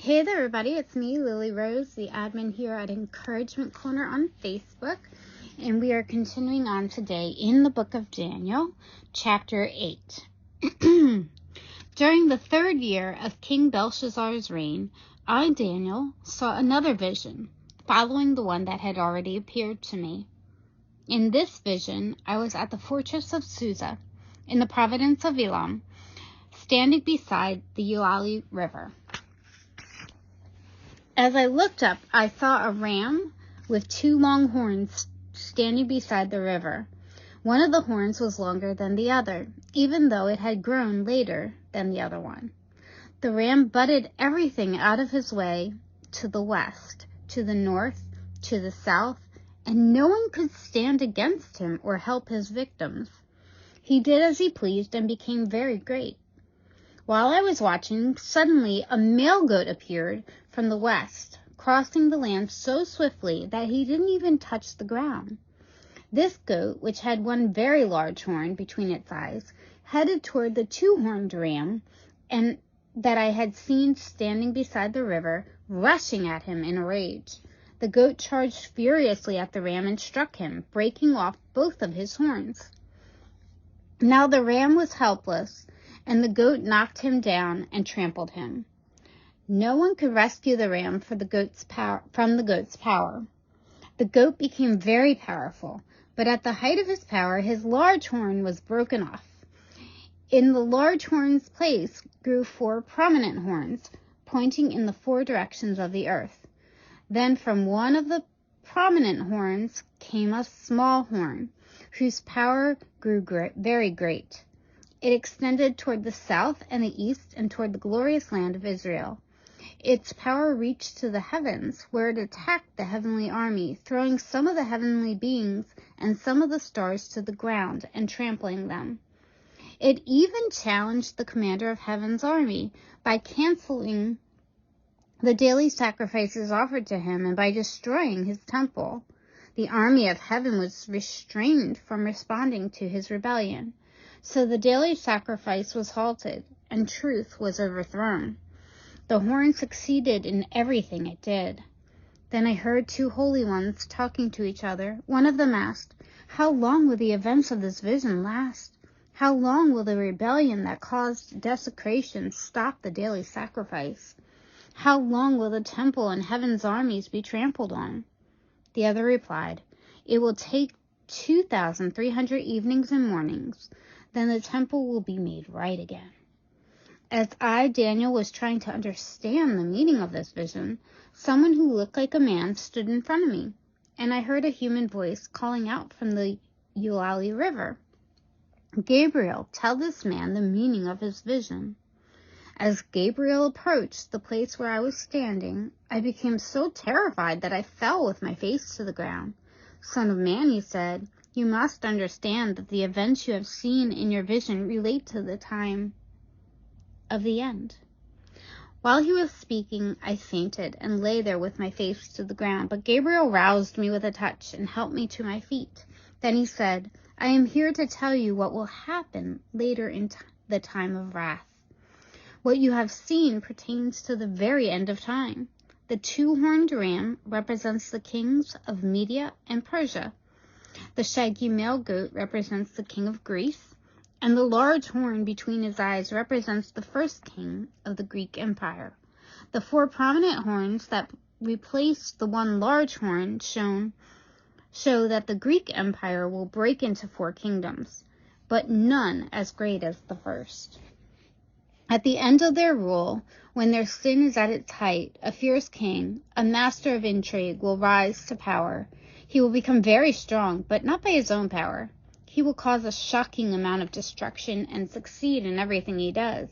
Hey there, everybody. It's me, Lily Rose, the admin here at Encouragement Corner on Facebook. And we are continuing on today in the book of Daniel, chapter 8. During the 3rd year of King Belshazzar's reign, I, Daniel, saw another vision, following the one that had already appeared to me. In this vision, I was at the fortress of Susa, in the province of Elam, standing beside the Ulai River. As I looked up, I saw a ram with 2 long horns standing beside the river. One of the horns was longer than the other, even though it had grown later than the other one. The ram butted everything out of his way to the west, to the north, to the south, and no one could stand against him or help his victims. He did as he pleased and became very great. While I was watching, suddenly a male goat appeared from the west, crossing the land so swiftly that he didn't even touch the ground. This goat, which had one very large horn between its eyes, headed toward the 2-horned ram and that I had seen standing beside the river, rushing at him in a rage. The goat charged furiously at the ram and struck him, breaking off both of his horns. Now the ram was helpless, and the goat knocked him down and trampled him. No one could rescue the ram from the goat's power. The goat became very powerful, but at the height of his power, his large horn was broken off. In the large horn's place grew 4 prominent horns, pointing in the 4 directions of the earth. Then from one of the prominent horns came a small horn, whose power grew very great. It extended toward the south and the east and toward the glorious land of Israel. Its power reached to the heavens, where it attacked the heavenly army, throwing some of the heavenly beings and some of the stars to the ground and trampling them. It even challenged the commander of heaven's army by canceling the daily sacrifices offered to him and by destroying his temple. The army of heaven was restrained from responding to his rebellion. So the daily sacrifice was halted, and truth was overthrown. The horn succeeded in everything it did. Then I heard 2 holy ones talking to each other. One of them asked, "How long will the events of this vision last? How long will the rebellion that caused desecration stop the daily sacrifice? How long will the temple and heaven's armies be trampled on?" The other replied, "It will take 2,300 evenings and mornings. Then the temple will be made right again." As I, Daniel, was trying to understand the meaning of this vision, someone who looked like a man stood in front of me, and I heard a human voice calling out from the Ulai River, "Gabriel, tell this man the meaning of his vision." As Gabriel approached the place where I was standing, I became so terrified that I fell with my face to the ground. "Son of man," he said, "you must understand that the events you have seen in your vision relate to the time of the end." While he was speaking, I fainted and lay there with my face to the ground, but Gabriel roused me with a touch and helped me to my feet. Then he said, "I am here to tell you what will happen later in the time of wrath. What you have seen pertains to the very end of time. The 2-horned ram represents the kings of Media and Persia. The shaggy male goat represents the king of Greece, and the large horn between his eyes represents the first king of the Greek Empire. The 4 prominent horns that replace the one large horn show that the Greek Empire will break into 4 kingdoms, but none as great as the first. At the end of their rule, when their sin is at its height, a fierce king, a master of intrigue, will rise to power. He will become very strong, but not by his own power. He will cause a shocking amount of destruction and succeed in everything he does.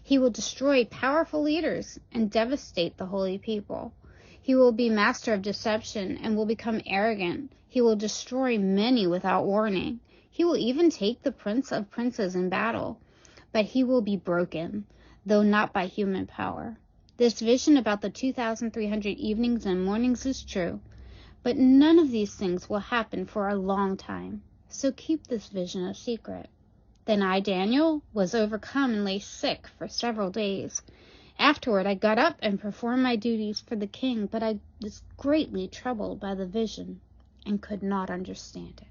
He will destroy powerful leaders and devastate the holy people. He will be master of deception and will become arrogant. He will destroy many without warning. He will even take the prince of princes in battle. But he will be broken, though not by human power. This vision about the 2,300 evenings and mornings is true, but none of these things will happen for a long time. So keep this vision a secret. Then I, Daniel, was overcome and lay sick for several days. Afterward, I got up and performed my duties for the king, but I was greatly troubled by the vision and could not understand it.